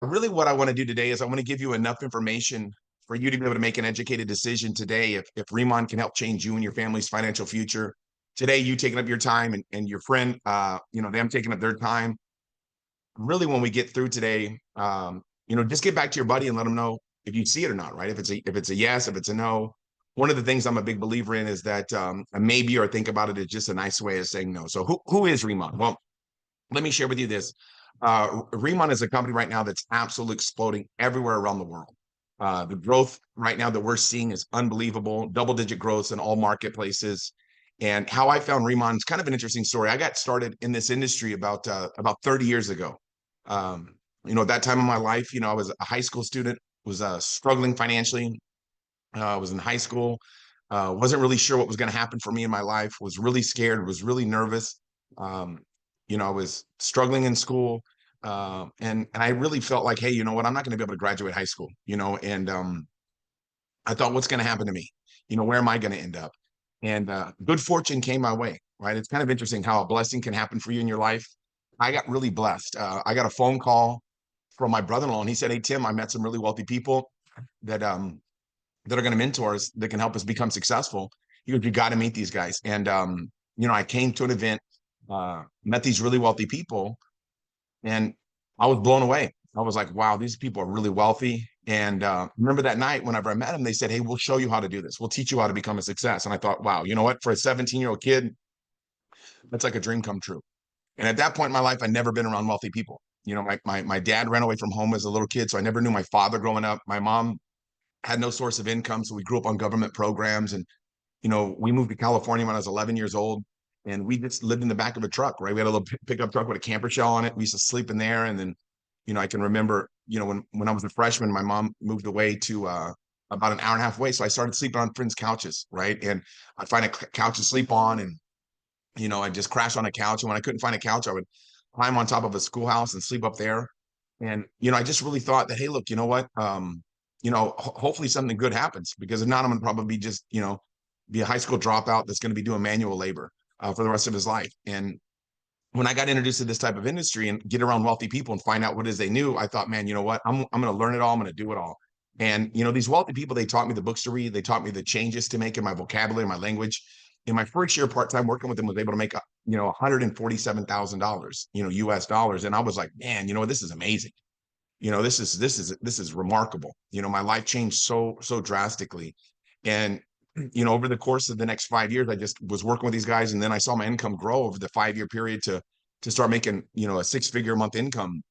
Really what I want to do today is I want to give you enough information for you to be able to make an educated decision today. If RIMAN can help change you and your family's financial future today, you taking up your time and your friend, them taking up their time. Really, when we get through today, just get back to your buddy and let them know if you see it or not, right? If it's a yes, if it's a no. One of the things I'm a big believer in is that a maybe or think about it is just a nice way of saying no. So who is RIMAN? Well, let me share with you this. RIMAN is a company right now that's absolutely exploding everywhere around the world. The growth right now that we're seeing is unbelievable, double-digit growth in all marketplaces. And how I found RIMAN is kind of an interesting story. I got started in this industry about 30 years ago. At that time in my life, I was a high school student, was struggling financially, was in high school, wasn't really sure what was going to happen for me in my life, was really scared, was really nervous. Um, I was struggling in school, and I really felt like, hey, you know what? I'm not going to be able to graduate high school, and I thought, what's going to happen to me? Where am I going to end up? And good fortune came my way, right? It's kind of interesting how a blessing can happen for you in your life. I got really blessed. I got a phone call from my brother-in-law, and he said, "Hey, Tim, I met some really wealthy people that that are going to mentor us, that can help us become successful." He goes, "You got to meet these guys." And I came to an event, met these really wealthy people, and I was blown away. I was like, wow, these people are really wealthy. And remember that night, whenever I met them, they said, "Hey, we'll show you how to do this. We'll teach you how to become a success." And I thought, wow, you know what? For a 17-year-old kid, that's like a dream come true. And at that point in my life, I'd never been around wealthy people. My dad ran away from home as a little kid, so I never knew my father growing up. My mom had no source of income, so we grew up on government programs. And we moved to California when I was 11 years old, and we just lived in the back of a truck, right? We had a little pickup truck with a camper shell on it. We used to sleep in there. And then, I can remember, when I was a freshman, my mom moved away to about an hour and a half away. So I started sleeping on friends' couches, right? And I'd find a couch to sleep on, and, I'd just crash on a couch. And when I couldn't find a couch, I would climb on top of a schoolhouse and sleep up there. And, I just really thought that, hey, look, you know what? Hopefully something good happens, because if not, I'm going to probably be just, be a high school dropout that's going to be doing manual labor for the rest of his life. And when I got introduced to this type of industry and get around wealthy people and find out what it is they knew, I thought, man, you know what? I'm going to learn it all. I'm going to do it all. And, these wealthy people, they taught me the books to read. They taught me the changes to make in my vocabulary, my language. In my first year part-time working with them, was able to make, $147,000, US dollars. And I was like, man, this is amazing. This is remarkable. My life changed so drastically. And over the course of the next 5 years, I just was working with these guys, and then I saw my income grow over the 5 year period to start making a six-figure a month income.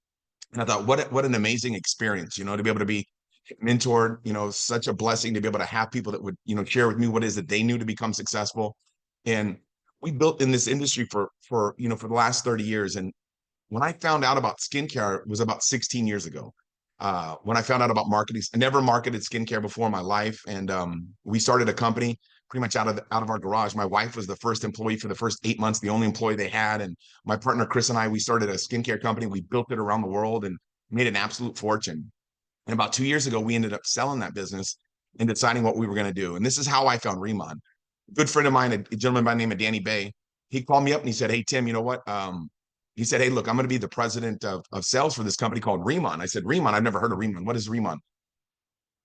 And I thought, what an amazing experience, to be able to be mentored, such a blessing to be able to have people that would share with me what it is that they knew to become successful. And we built in this industry for the last 30 years. And when I found out about skincare, it was about 16 years ago. When I found out about marketing, I never marketed skincare before in my life, and we started a company pretty much out of our garage. My wife was the first employee for the first 8 months, the only employee they had, and my partner Chris and I, we started a skincare company. We built it around the world and made an absolute fortune. And about 2 years ago, we ended up selling that business and deciding what we were going to do. And this is how I found RIMAN. A good friend of mine, a gentleman by the name of Danny Bay, he called me up and he said, "Hey, Tim, you know what? He said, hey, look, I'm going to be the president of sales for this company called RIMAN." I said, "RIMAN? I've never heard of RIMAN. What is RIMAN?"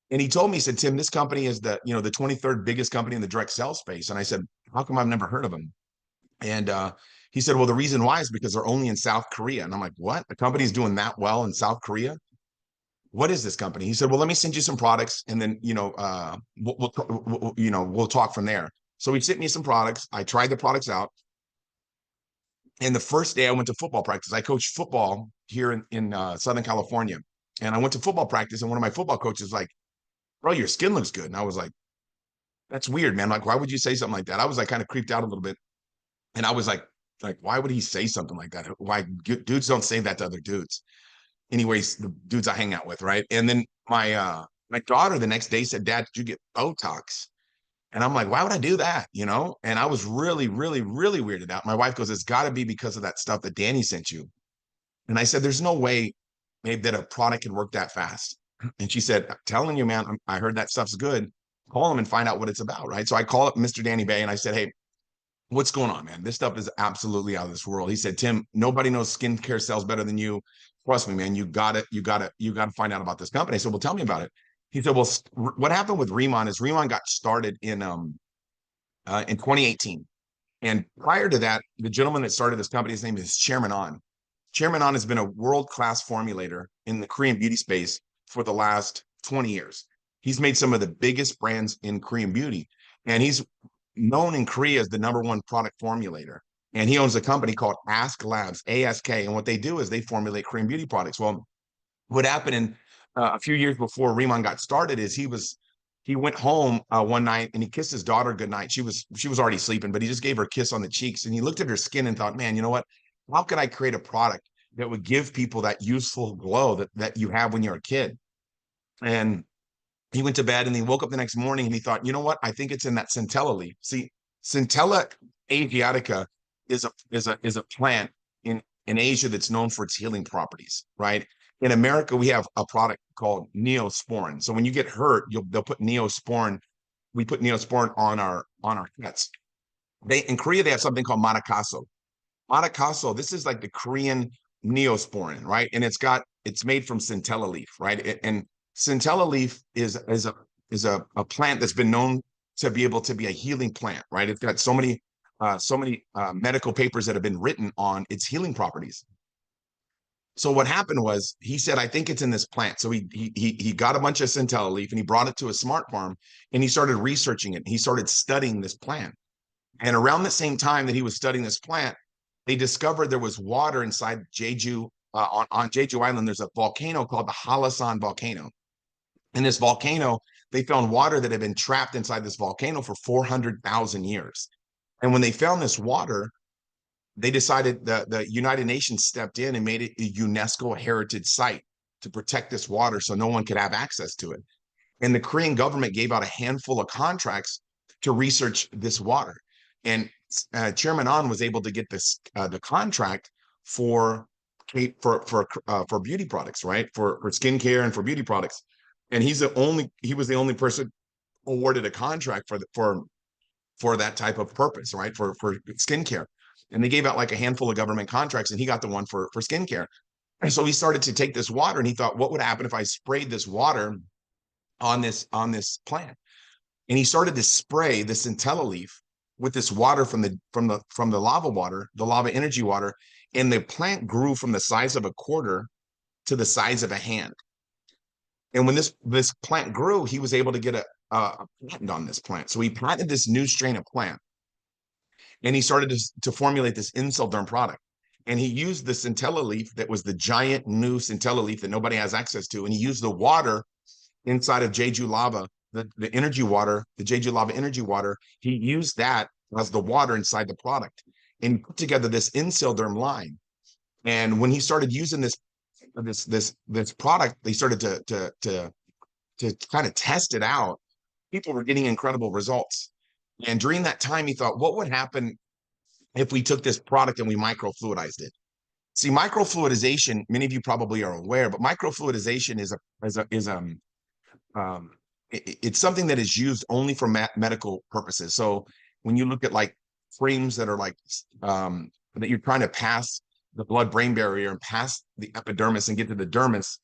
And he told me, he said, "Tim, this company is the 23rd biggest company in the direct sales space." And I said, "How come I've never heard of them?" And he said, "Well, the reason why is because they're only in South Korea." And I'm like, "What? A company's doing that well in South Korea? What is this company?" He said, "Well, let me send you some products, and then we'll talk from there." So he sent me some products. I tried the products out. And the first day I went to football practice, I coached football here in Southern California. And I went to football practice, and one of my football coaches was like, "Bro, your skin looks good." And I was like, "That's weird, man. Like, why would you say something like that?" I was like kind of creeped out a little bit. And I was like, why would he say something like that? Why dudes don't say that to other dudes? Anyways, the dudes I hang out with, right? And then my daughter the next day said, "Dad, did you get Botox?" And I'm like, "Why would I do that?" And I was really, really, really weirded out. My wife goes, "It's got to be because of that stuff that Danny sent you." And I said, "There's no way, maybe, that a product can work that fast." And she said, "I'm telling you, man, I heard that stuff's good. Call him and find out what it's about." Right. So I call up Mr. Danny Bay and I said, "Hey, what's going on, man? This stuff is absolutely out of this world." He said, "Tim, nobody knows skincare sells better than you. trust me, man, you gotta find out about this company. I said, well, tell me about it. He said, well, what happened with RIMAN is RIMAN got started in 2018. And prior to that, the gentleman that started this company, his name is Chairman On. Chairman On has been a world-class formulator in the Korean beauty space for the last 20 years. He's made some of the biggest brands in Korean beauty, and he's known in Korea as the #1 product formulator. And he owns a company called Ask Labs, ASK. And what they do is they formulate Korean beauty products. Well, what happened in a few years before RIMAN got started is he went home one night and he kissed his daughter goodnight. She was already sleeping, but he just gave her a kiss on the cheeks and he looked at her skin and thought, man, you know what? How could I create a product that would give people that youthful glow that you have when you're a kid? And he went to bed and he woke up the next morning and he thought, you know what? I think it's in that centella leaf. See, Centella asiatica is a plant in Asia that's known for its healing properties, right? In America, we have a product called Neosporin. So when you get hurt, they'll put Neosporin. We put Neosporin on our cuts. In Korea, they have something called Matakaso. Matakaso, this is like the Korean Neosporin, right? And it's made from centella leaf, right? And centella leaf is a plant that's been known to be able to be a healing plant, right? It's got so many medical papers that have been written on its healing properties. So what happened was he said, I think it's in this plant. So he got a bunch of centella leaf and he brought it to a smart farm and he started researching it. He started studying this plant. And around the same time that he was studying this plant, they discovered there was water inside Jeju. On Jeju Island, there's a volcano called the Halasan volcano. In this volcano, they found water that had been trapped inside this volcano for 400,000 years. And when they found this water, they decided the United Nations stepped in and made it a UNESCO heritage site to protect this water so no one could have access to it. And the Korean government gave out a handful of contracts to research this water. And Chairman On was able to get the contract for beauty products, right? For skincare and for beauty products. And he was the only person awarded a contract for that type of purpose, right? For skincare. And they gave out like a handful of government contracts, and he got the one for skincare. And so he started to take this water, and he thought, what would happen if I sprayed this water on this plant? And he started to spray the centella leaf with this water from the lava water, the lava energy water, and the plant grew from the size of a quarter to the size of a hand. And when this plant grew, he was able to get a patent on this plant. So he patented this new strain of plant. And he started to formulate this Inselderm product. And he used the centella leaf that was the giant new centella leaf that nobody has access to. And he used the water inside of Jeju lava, the energy water, the Jeju lava energy water. He used that as the water inside the product and put together this Inselderm line. And when he started using this product, they started to kind of test it out. People were getting incredible results. And during that time, he thought, what would happen if we took this product and we microfluidized it? See, microfluidization, many of you probably are aware, but microfluidization it's something that is used only for medical purposes. So when you look at like creams that are like that you're trying to pass the blood-brain barrier and pass the epidermis and get to the dermis,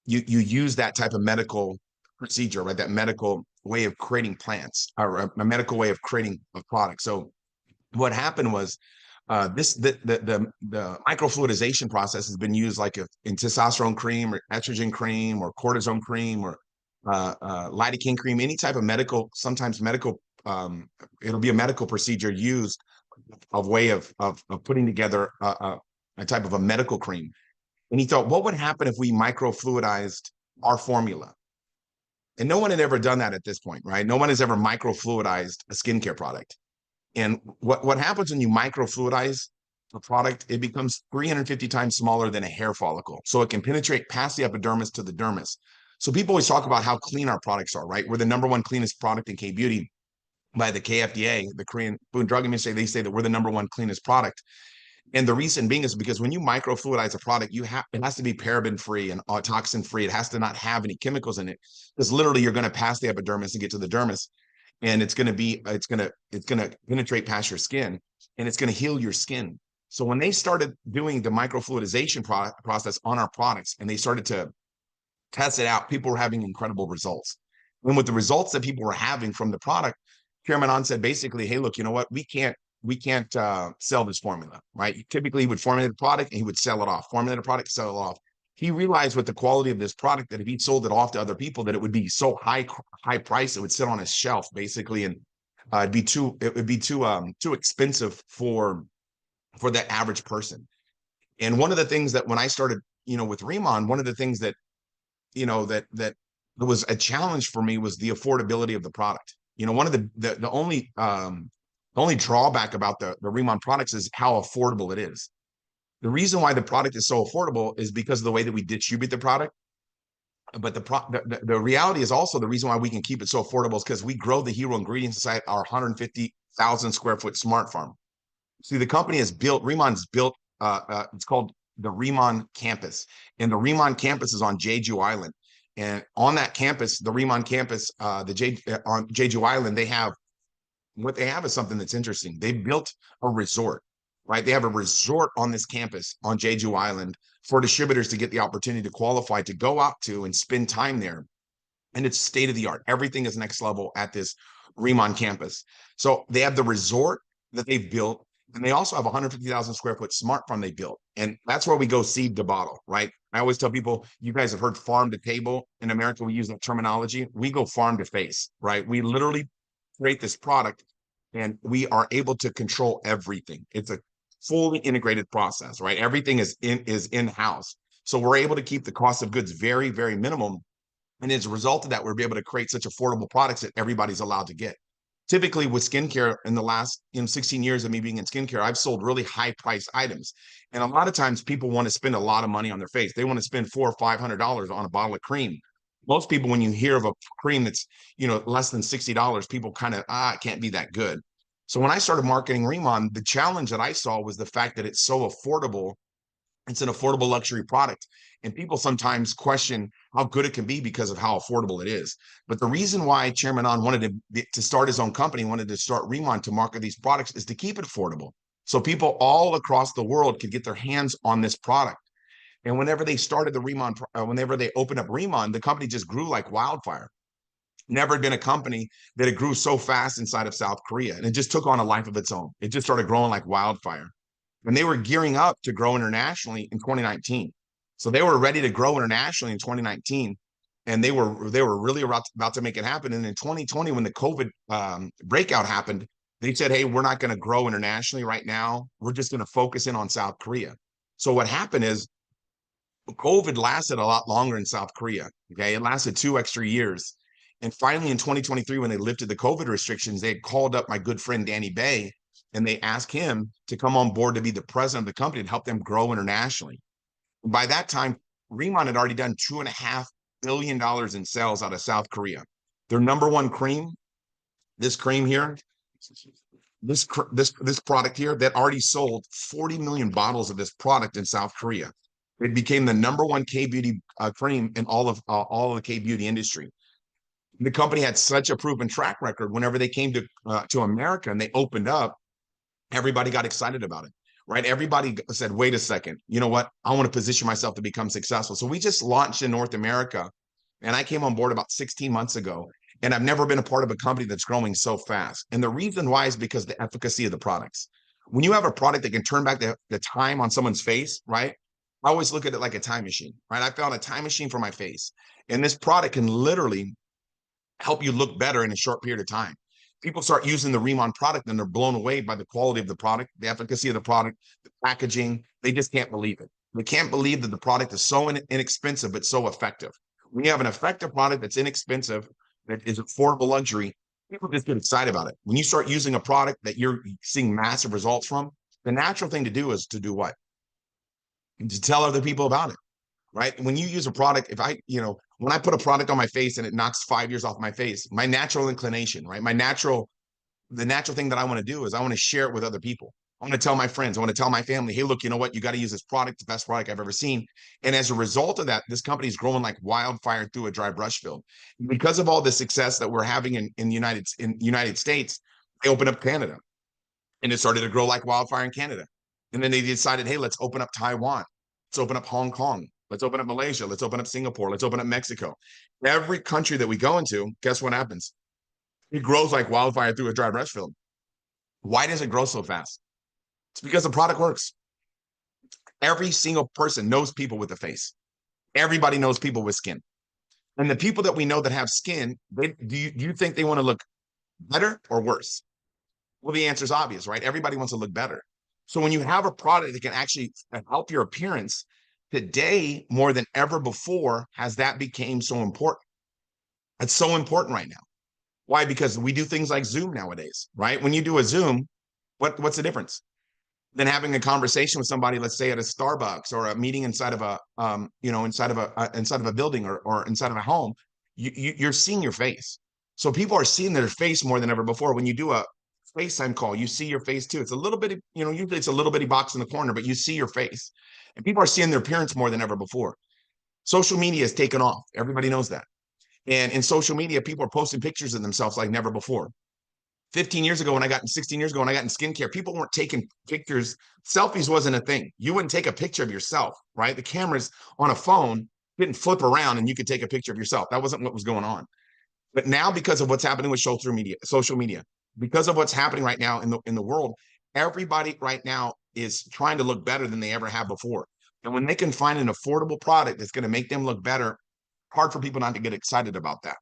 you use that type of medical procedure, right? That medical way of creating plants or a medical way of creating a product. So what happened was the microfluidization process has been used like in testosterone cream or estrogen cream or cortisone cream or lidocaine cream, any type of medical, sometimes medical, it'll be a medical procedure used a way of putting together a type of a medical cream. And he thought, what would happen if we microfluidized our formula? And no one had ever done that at this point, right? No one has ever microfluidized a skincare product. And what happens when you microfluidize a product, it becomes 350 times smaller than a hair follicle. So it can penetrate past the epidermis to the dermis. So people always talk about how clean our products are, right? We're the #1 cleanest product in K-beauty by the KFDA, the Korean Food and Drug Administration. They say that we're the #1 cleanest product. And the reason being is because when you microfluidize a product, it has to be paraben free and toxin free. It has to not have any chemicals in it, because literally you're going to pass the epidermis and get to the dermis, and it's going to penetrate past your skin, and it's going to heal your skin. So when they started doing the microfluidization process on our products and they started to test it out, people were having incredible results. And with the results that people were having from the product, Chairman On said basically, hey, look, you know what? We can't sell this formula, right? Typically, he would formulate a product and he would sell it off, formulate a product, sell it off. He realized with the quality of this product that if he sold it off to other people, that it would be so high price, it would sit on his shelf basically, and it would be too expensive for the average person. And one of the things that when I started, with RIMAN, one of the things that that was a challenge for me was the affordability of the product. One of the only drawback about the RIMAN products is how affordable it is. The reason why the product is so affordable is because of the way that we distribute the product. But the reality is also the reason why we can keep it so affordable is because we grow the hero ingredients inside our 150,000 square foot smart farm. See, the company has built, RIMAN's built, it's called the RIMAN campus. And the RIMAN campus is on Jeju Island. And on that campus, the RIMAN campus, on Jeju Island, what they have is something that's interesting. They built a resort, right? They have a resort on this campus on Jeju Island for distributors to get the opportunity to qualify to go out to and spend time there. And it's state of the art. Everything is next level at this RIMAN campus. So they have the resort that they've built, and they also have 150,000 square foot smart farm they built. And that's where we go seed to bottle, right? I always tell people, you guys have heard farm to table. In America, we use that terminology. We go farm to face, right? We literally create this product and we are able to control everything. It's a fully integrated process, right? Everything is in-house. So we're able to keep the cost of goods very, very minimum. And as a result of that, we're able to create such affordable products that everybody's allowed to get. Typically with skincare in the last 16 years of me being in skincare, I've sold really high priced items. And a lot of times people want to spend a lot of money on their face. They want to spend $400 or $500 on a bottle of cream. Most people, when you hear of a cream that's, less than $60, people kind of, it can't be that good. So when I started marketing RIMAN, the challenge that I saw was the fact that it's so affordable. It's an affordable luxury product. And people sometimes question how good it can be because of how affordable it is. But the reason why Chairman On wanted to start his own company, wanted to start RIMAN to market these products, is to keep it affordable. So people all across the world could get their hands on this product. And whenever they started the RIMAN, whenever they opened up RIMAN, the company just grew like wildfire. Never been a company that it grew so fast inside of South Korea. And it just took on a life of its own. It just started growing like wildfire. And they were gearing up to grow internationally in 2019. So they were ready to grow internationally in 2019. And they were really about to make it happen. And in 2020, when the COVID breakout happened, they said, hey, we're not going to grow internationally right now. We're just going to focus in on South Korea. So what happened is COVID lasted a lot longer in South Korea. Okay. It lasted 2 extra years. And finally, in 2023, when they lifted the COVID restrictions, they had called up my good friend, Danny Bay, and they asked him to come on board to be the president of the company and help them grow internationally. And by that time, RIMAN had already done $2.5 billion in sales out of South Korea. Their number one cream, this cream here, this product here, that already sold 40 million bottles of this product in South Korea. It became the number one K-beauty cream in all of the K-beauty industry. The company had such a proven track record. Whenever they came to America and they opened up, everybody got excited about it, right? Everybody said, wait a second, you know what? I want to position myself to become successful. So we just launched in North America, and I came on board about 16 months ago, and I've never been a part of a company that's growing so fast. And the reason why is because the efficacy of the products. When you have a product that can turn back the time on someone's face, right? I always look at it like a time machine, right? I found a time machine for my face, and this product can literally help you look better in a short period of time. People start using the RIMAN product and they're blown away by the quality of the product, the efficacy of the product, the packaging. They just can't believe it. They can't believe that the product is so inexpensive, but so effective. When you have an effective product that's inexpensive, that is affordable luxury, people just get excited about it. When you start using a product that you're seeing massive results from, the natural thing to do is to do what? To tell other people about it, right? When you use a product, when I put a product on my face and it knocks 5 years off my face, my natural inclination, right? The natural thing that I want to do is I want to share it with other people. I want to tell my friends, I want to tell my family, hey, look, you know what? You got to use this product, the best product I've ever seen. And as a result of that, this company is growing like wildfire through a dry brush field. Because of all the success that we're having in the United States, they opened up Canada and it started to grow like wildfire in Canada. And then they decided, hey, let's open up Taiwan. Let's open up Hong Kong. Let's open up Malaysia. Let's open up Singapore. Let's open up Mexico. Every country that we go into, guess what happens? It grows like wildfire through a dry brush field. Why does it grow so fast? It's because the product works. Every single person knows people with a face. Everybody knows people with skin. And the people that we know that have skin, do you think they want to look better or worse? Well, the answer is obvious, right? Everybody wants to look better. So when you have a product that can actually help your appearance, today more than ever before has that became so important. It's so important right now. Why? Because we do things like Zoom nowadays, right? When you do a Zoom, what's the difference? Than having a conversation with somebody, let's say at a Starbucks or a meeting inside of a, inside of a building or inside of a home, you're seeing your face. So people are seeing their face more than ever before. When you do a FaceTime call, you see your face too. It's a little bit, usually it's a little bitty box in the corner, but you see your face. And people are seeing their appearance more than ever before. Social media has taken off. Everybody knows that. And in social media, people are posting pictures of themselves like never before. 15 years ago, 16 years ago, when I got in skincare, people weren't taking pictures. Selfies wasn't a thing. You wouldn't take a picture of yourself, right? The cameras on a phone didn't flip around and you could take a picture of yourself. That wasn't what was going on. But now, because of what's happening with social media, because of what's happening right now in the world, everybody right now is trying to look better than they ever have before. And when they can find an affordable product that's going to make them look better, hard for people not to get excited about that.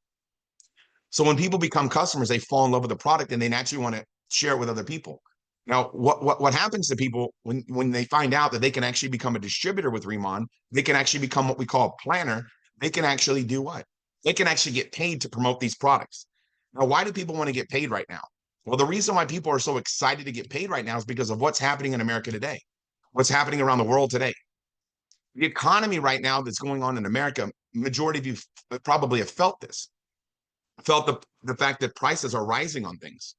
So when people become customers, they fall in love with the product and they naturally want to share it with other people. Now, what happens to people when they find out that they can actually become a distributor with RIMAN, they can actually become what we call a planner. They can actually do what? They can actually get paid to promote these products. Now, why do people want to get paid right now? Well, the reason why people are so excited to get paid right now is because of what's happening in America today, what's happening around the world today. The economy right now that's going on in America, majority of you probably have felt this, felt the fact that prices are rising on things,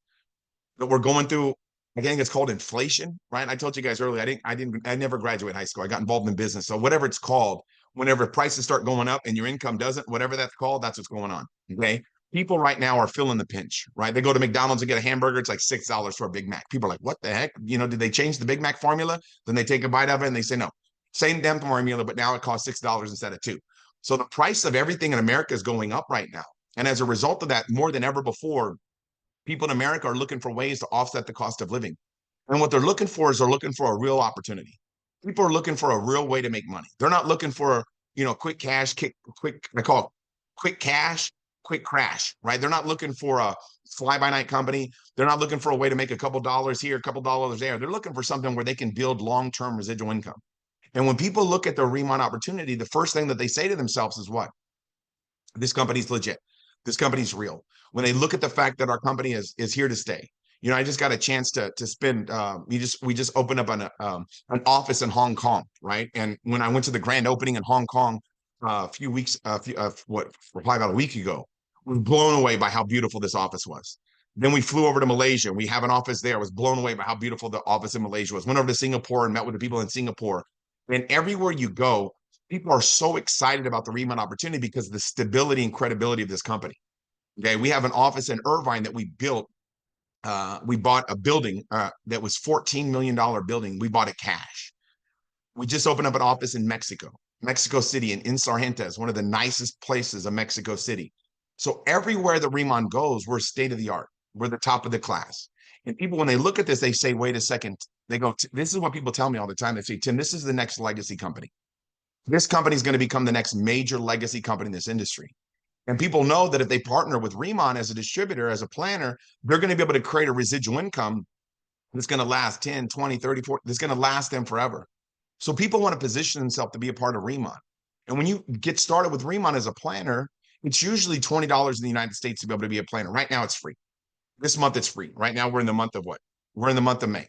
that we're going through. I think it's called inflation, right? I told you guys earlier, I never graduated high school. I got involved in business. So whatever it's called, whenever prices start going up and your income doesn't, whatever that's called, that's what's going on. Okay. People right now are feeling the pinch, right? They go to McDonald's and get a hamburger. It's like $6 for a Big Mac. People are like, what the heck? Did they change the Big Mac formula? Then they take a bite of it and they say, no, same damn formula, but now it costs $6 instead of $2. So the price of everything in America is going up right now. And as a result of that, more than ever before, people in America are looking for ways to offset the cost of living. And what they're looking for is they're looking for a real opportunity. People are looking for a real way to make money. They're not looking for, quick cash, I call it quick cash, quick crash, right? They're not looking for a fly-by-night company. They're not looking for a way to make a couple dollars here, a couple dollars there. They're looking for something where they can build long-term residual income. And when people look at their RIMAN opportunity, the first thing that they say to themselves is what? This company's legit. This company's real. When they look at the fact that our company is here to stay. I just got a chance to spend. We just opened up an office in Hong Kong, right? And when I went to the grand opening in Hong Kong probably about a week ago, I was blown away by how beautiful this office was. Then we flew over to Malaysia. We have an office there. I was blown away by how beautiful the office in Malaysia was. Went over to Singapore and met with the people in Singapore. And everywhere you go, people are so excited about the RIMAN opportunity because of the stability and credibility of this company. Okay, we have an office in Irvine that we built. We bought a building that was $14 million building. We bought it cash. We just opened up an office in Mexico City, in Sargentes, one of the nicest places of Mexico City. So everywhere the RIMAN goes, we're state of the art. We're the top of the class. And people, when they look at this, they say, wait a second. They go, this is what people tell me all the time. They say, Tim, this is the next legacy company. This company is going to become the next major legacy company in this industry. And people know that if they partner with RIMAN as a distributor, as a planner, they're going to be able to create a residual income that's going to last 10, 20, 30, 40, that's going to last them forever. So people want to position themselves to be a part of RIMAN. And when you get started with RIMAN as a planner, it's usually $20 in the United States to be able to be a planner. Right now, it's free. This month, it's free. Right now, we're in the month of what? We're in the month of May.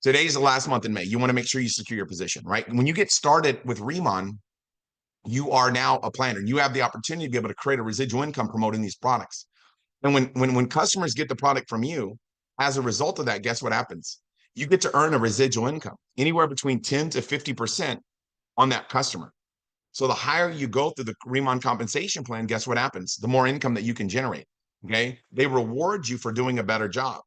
Today's the last month in May. You want to make sure you secure your position, right? When you get started with RIMAN, you are now a planner. You have the opportunity to be able to create a residual income promoting these products. And when customers get the product from you, as a result of that, guess what happens? You get to earn a residual income, anywhere between 10 to 50% on that customer. So the higher you go through the RIMAN compensation plan, guess what happens? The more income that you can generate, okay? They reward you for doing a better job.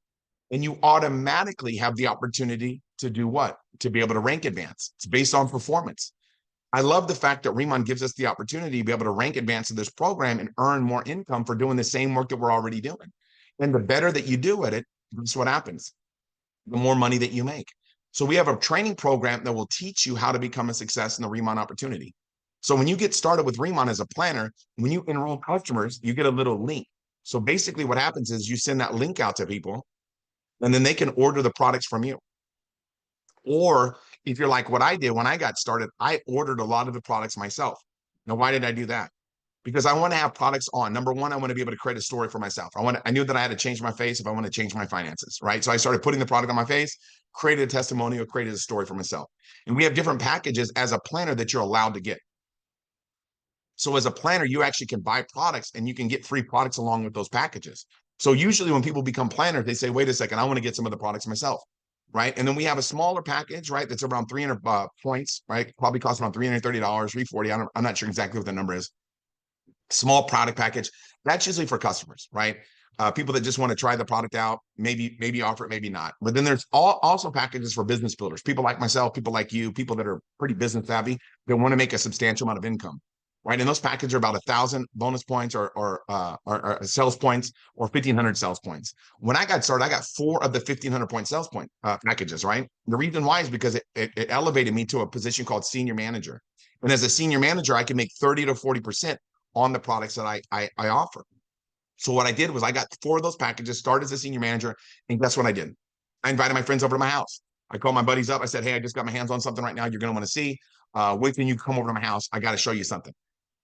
And you automatically have the opportunity to do what? To be able to rank advance. It's based on performance. I love the fact that RIMAN gives us the opportunity to be able to rank advance in this program and earn more income for doing the same work that we're already doing. And the better that you do at it, that's what happens. The more money that you make. So we have a training program that will teach you how to become a success in the RIMAN opportunity. So when you get started with RIMAN as a planner, when you enroll customers, you get a little link. So basically what happens is you send that link out to people and then they can order the products from you. Or if you're like what I did when I got started, I ordered a lot of the products myself. Now, why did I do that? Because I want to have products on. Number one, I want to be able to create a story for myself. I knew that I had to change my face if I want to change my finances, right? So I started putting the product on my face, created a testimonial, created a story for myself. And we have different packages as a planner that you're allowed to get. So as a planner, you actually can buy products and you can get free products along with those packages. So usually when people become planners, they say, wait a second, I want to get some of the products myself, right? And then we have a smaller package, right? That's around 300 points, right? Probably costs around $330, $340. I'm not sure exactly what the number is. Small product package. That's usually for customers, right? People that just want to try the product out, maybe offer it, maybe not. But then there's also packages for business builders, people like myself, people like you, people that are pretty business savvy that want to make a substantial amount of income, right? And those packages are about 1,000 bonus points or sales points or 1,500 sales points. When I got started, I got 4 of the 1,500 point sales point packages, right? The reason why is because it elevated me to a position called senior manager. And as a senior manager, I can make 30 to 40% on the products that I offer. So what I did was I got 4 of those packages, started as a senior manager, and guess what I did? I invited my friends over to my house. I called my buddies up. I said, hey, I just got my hands on something right now you're going to want to see. When can you come over to my house? I got to show you something.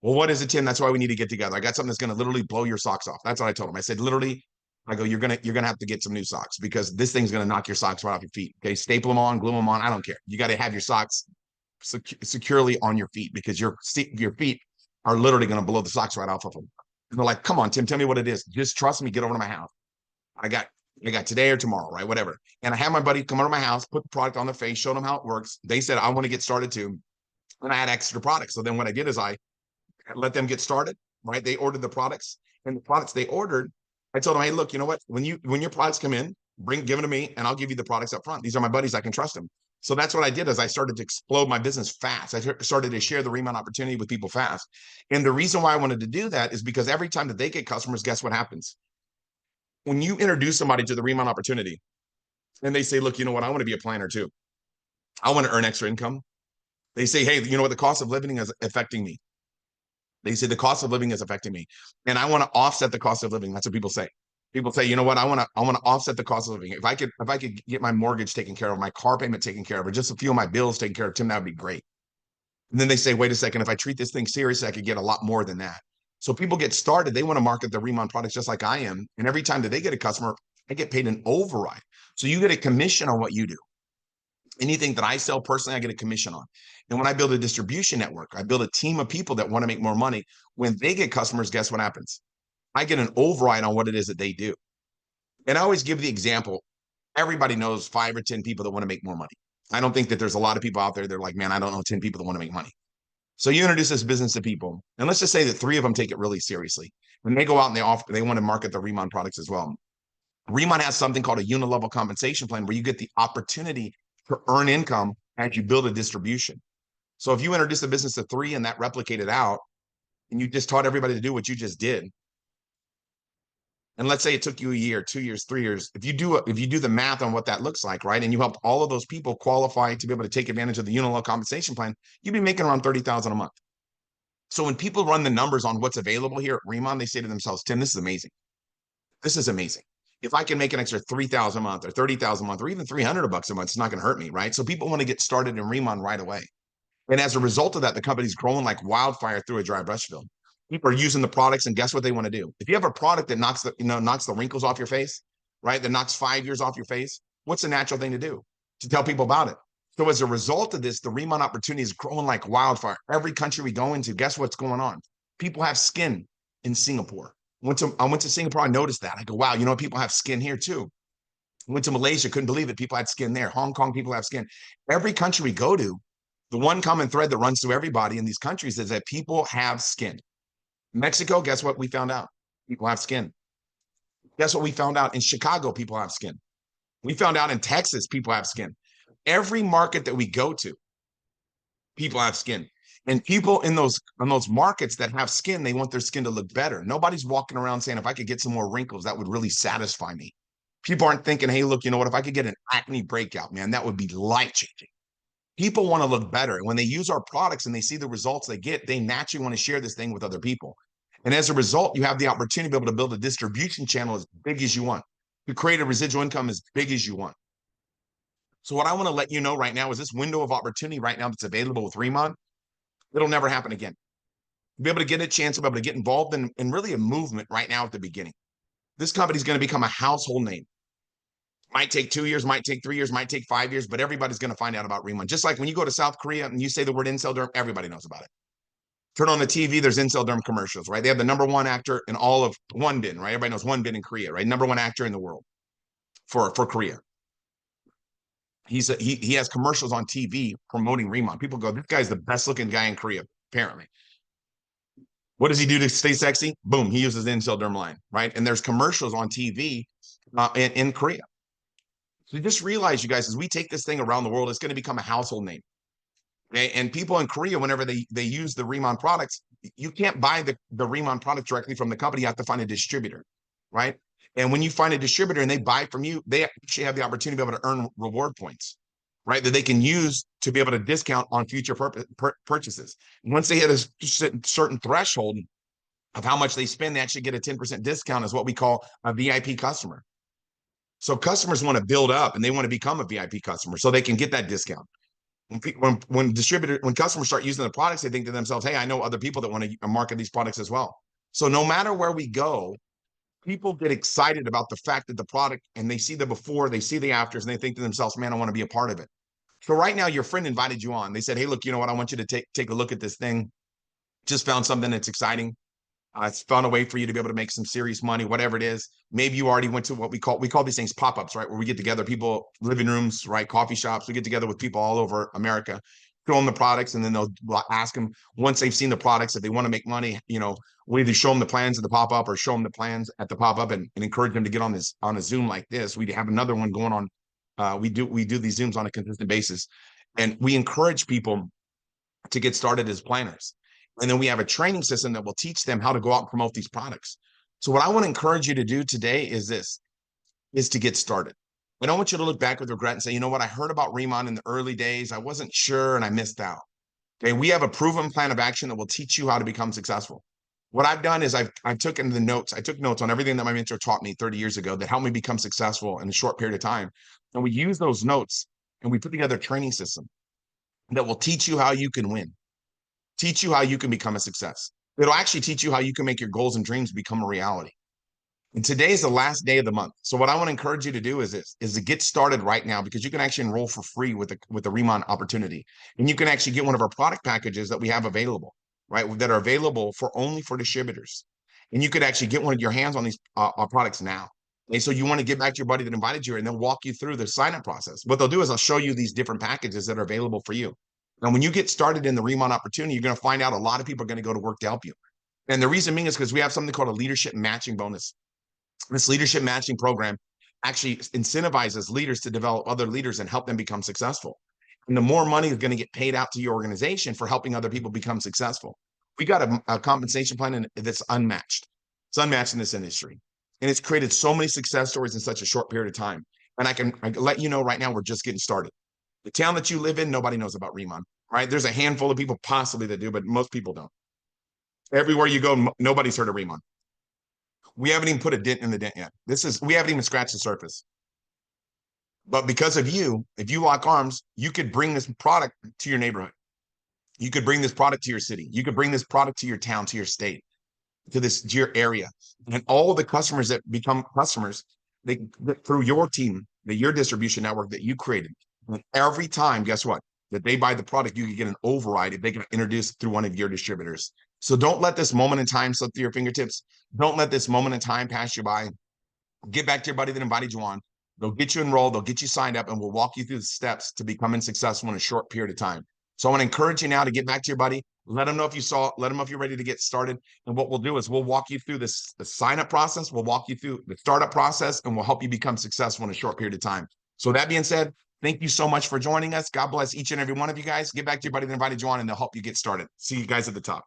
Well, what is it, Tim? That's why we need to get together. I got something that's going to literally blow your socks off. That's what I told them. I said, literally, I go, you're gonna have to get some new socks because this thing's going to knock your socks right off your feet. Okay, staple them on, glue them on. I don't care. You got to have your socks securely on your feet because your feet are literally going to blow the socks right off of them. And they're like, come on, Tim, tell me what it is. Just trust me. Get over to my house. I got today or tomorrow, right? Whatever. And I had my buddy come over to my house, put the product on their face, showed them how it works. They said, I want to get started too. And I had extra products. So then what I did is I let them get started, right? They ordered the products and the products they ordered. I told them, hey, look, you know what? When your products come in, give them to me and I'll give you the products up front. These are my buddies. I can trust them. So that's what I did is I started to explode my business fast. I started to share the RIMAN opportunity with people fast. And the reason why I wanted to do that is because every time that they get customers, guess what happens? When you introduce somebody to the RIMAN opportunity and they say, look, you know what? I want to be a planner too. I want to earn extra income. They say, hey, you know what? The cost of living is affecting me. They say the cost of living is affecting me. And I want to offset the cost of living. That's what people say. People say, you know what, I want to offset the cost of living. If I could get my mortgage taken care of, my car payment taken care of, or just a few of my bills taken care of, Tim, that would be great. And then they say, wait a second, if I treat this thing seriously, I could get a lot more than that. So people get started, they want to market the RIMAN products just like I am. And every time that they get a customer, I get paid an override. So you get a commission on what you do. Anything that I sell personally, I get a commission on. And when I build a distribution network, I build a team of people that want to make more money. When they get customers, guess what happens? I get an override on what it is that they do. And I always give the example. Everybody knows 5 or 10 people that want to make more money. I don't think that there's a lot of people out there that are like, man, I don't know 10 people that want to make money. So you introduce this business to people, and let's just say that 3 of them take it really seriously. When they go out and they want to market the RIMAN products as well. RIMAN has something called a unilevel compensation plan where you get the opportunity to earn income as you build a distribution. So if you introduce the business to 3 and that replicated out, and you just taught everybody to do what you just did, and let's say it took you a year, 2 years, 3 years, if you do the math on what that looks like, right, and you helped all of those people qualify to be able to take advantage of the unilevel compensation plan, you'd be making around $30,000 a month. So when people run the numbers on what's available here at RIMAN, they say to themselves, Tim, this is amazing. This is amazing. If I can make an extra 3,000 a month or 30,000 a month or even 300 bucks a month, it's not going to hurt me, right? So people want to get started in RIMAN right away. And as a result of that, the company's growing like wildfire through a dry brush field. People are using the products, and guess what they want to do? If you have a product that knocks the wrinkles off your face, right? That knocks 5 years off your face, what's the natural thing to do? To tell people about it. So as a result of this, the RIMAN opportunity is growing like wildfire. Every country we go into, guess what's going on? People have skin in Singapore. I went to Singapore, I noticed that. I go, wow, you know, people have skin here too. I went to Malaysia, couldn't believe it. People had skin there. Hong Kong, people have skin. Every country we go to, the one common thread that runs through everybody in these countries is that people have skin. Mexico, guess what we found out? People have skin. Guess what we found out in Chicago? People have skin. We found out in Texas, people have skin. Every market that we go to, people have skin. And people in those markets that have skin, they want their skin to look better. Nobody's walking around saying, if I could get some more wrinkles, that would really satisfy me. People aren't thinking, hey, look, you know what? If I could get an acne breakout, man, that would be life-changing. People want to look better. And when they use our products and they see the results they get, they naturally want to share this thing with other people. And as a result, you have the opportunity to be able to build a distribution channel as big as you want, to create a residual income as big as you want. So what I want to let you know right now is this window of opportunity right now that's available with RIMAN, it'll never happen again. You'll be able to get a chance to be able to get involved in really a movement right now at the beginning. This company is going to become a household name. Might take 2 years, might take 3 years, might take 5 years, but everybody's going to find out about RIMAN. Just like when you go to South Korea and you say the word incel derm, everybody knows about it. Turn on the TV, there's incel derm commercials, right? They have the #1 actor in all of Wonbin, right? Everybody knows Wonbin in Korea, right? #1 actor in the world for Korea. He has commercials on TV promoting RIMAN. People go, this guy's the best looking guy in Korea, apparently. What does he do to stay sexy? Boom, he uses the incel derm line, right? And there's commercials on TV in Korea. So just realize, you guys, as we take this thing around the world, it's going to become a household name. Okay? And people in Korea, whenever they use the RIMAN products, you can't buy the RIMAN product directly from the company. You have to find a distributor, right? And when you find a distributor and they buy from you, they actually have the opportunity to be able to earn reward points, right? That they can use to be able to discount on future purchases. Once they hit a certain threshold of how much they spend, they actually get a 10% discount as what we call a VIP customer. So customers want to build up and they want to become a VIP customer so they can get that discount. When customers start using the products, they think to themselves, hey, I know other people that want to market these products as well. So no matter where we go, people get excited about the fact that the product, and they see the before, they see the afters, and they think to themselves, man, I want to be a part of it. So right now, your friend invited you on. They said, hey, look, you know what? I want you to take a look at this thing. Just found something that's exciting. It's found a way for you to be able to make some serious money, whatever it is. Maybe you already went to what we call these things pop-ups, right? Where we get together, people, living rooms, right? Coffee shops. We get together with people all over America, show them the products, and then they'll ask them once they've seen the products, if they want to make money, we'll either show them the plans at the pop-up or show them the plans at the pop-up and encourage them to get on a Zoom like this. We have another one going on. We do these Zooms on a consistent basis, and we encourage people to get started as planners. And then we have a training system that will teach them how to go out and promote these products. So what I want to encourage you to do today is to get started. I don't want you to look back with regret and say, you know what, I heard about RIMAN in the early days. I wasn't sure and I missed out. Okay, we have a proven plan of action that will teach you how to become successful. What I've done is I've taken the notes. I took notes on everything that my mentor taught me 30 years ago that helped me become successful in a short period of time. And we use those notes and we put together a training system that will teach you how you can win. Teach you how you can become a success. It'll actually teach you how you can make your goals and dreams become a reality. And today is the last day of the month. So what I want to encourage you to do is to get started right now, because you can actually enroll for free with the RIMAN opportunity. And you can actually get one of our product packages that we have available, right? That are available only for distributors. And you could actually get one of your hands on these our products now. And so you want to get back to your buddy that invited you and they'll walk you through the sign-up process. What they'll do is I'll show you these different packages that are available for you. Now, when you get started in the RIMAN opportunity, you're going to find out a lot of people are going to go to work to help you. And the reason being is because we have something called a leadership matching bonus. This leadership matching program actually incentivizes leaders to develop other leaders and help them become successful. And the more money is going to get paid out to your organization for helping other people become successful. We got a compensation plan that's unmatched. It's unmatched in this industry. And it's created so many success stories in such a short period of time. And I can let you know right now, we're just getting started. The town that you live in, nobody knows about RIMAN, right? There's a handful of people possibly that do, but most people don't. Everywhere you go, nobody's heard of RIMAN. We haven't even put a dent in the dent yet. We haven't even scratched the surface. But because of you, if you lock arms, you could bring this product to your neighborhood. You could bring this product to your city. You could bring this product to your town, to your state, to your area. And all the customers that become customers, through your team, your distribution network that you created. And every time, guess what? That they buy the product, you can get an override if they get introduced through one of your distributors. So don't let this moment in time slip through your fingertips. Don't let this moment in time pass you by. Get back to your buddy that invited you on. They'll get you enrolled. They'll get you signed up, and we'll walk you through the steps to becoming successful in a short period of time. So I want to encourage you now to get back to your buddy. Let them know if you saw it. Let them know if you're ready to get started. And what we'll do is we'll walk you through the sign-up process. We'll walk you through the startup process, and we'll help you become successful in a short period of time. So that being said, Thank you so much for joining us. God bless each and every one of you guys. Get back to your buddy that invited you on, and they'll help you get started. See you guys at the top.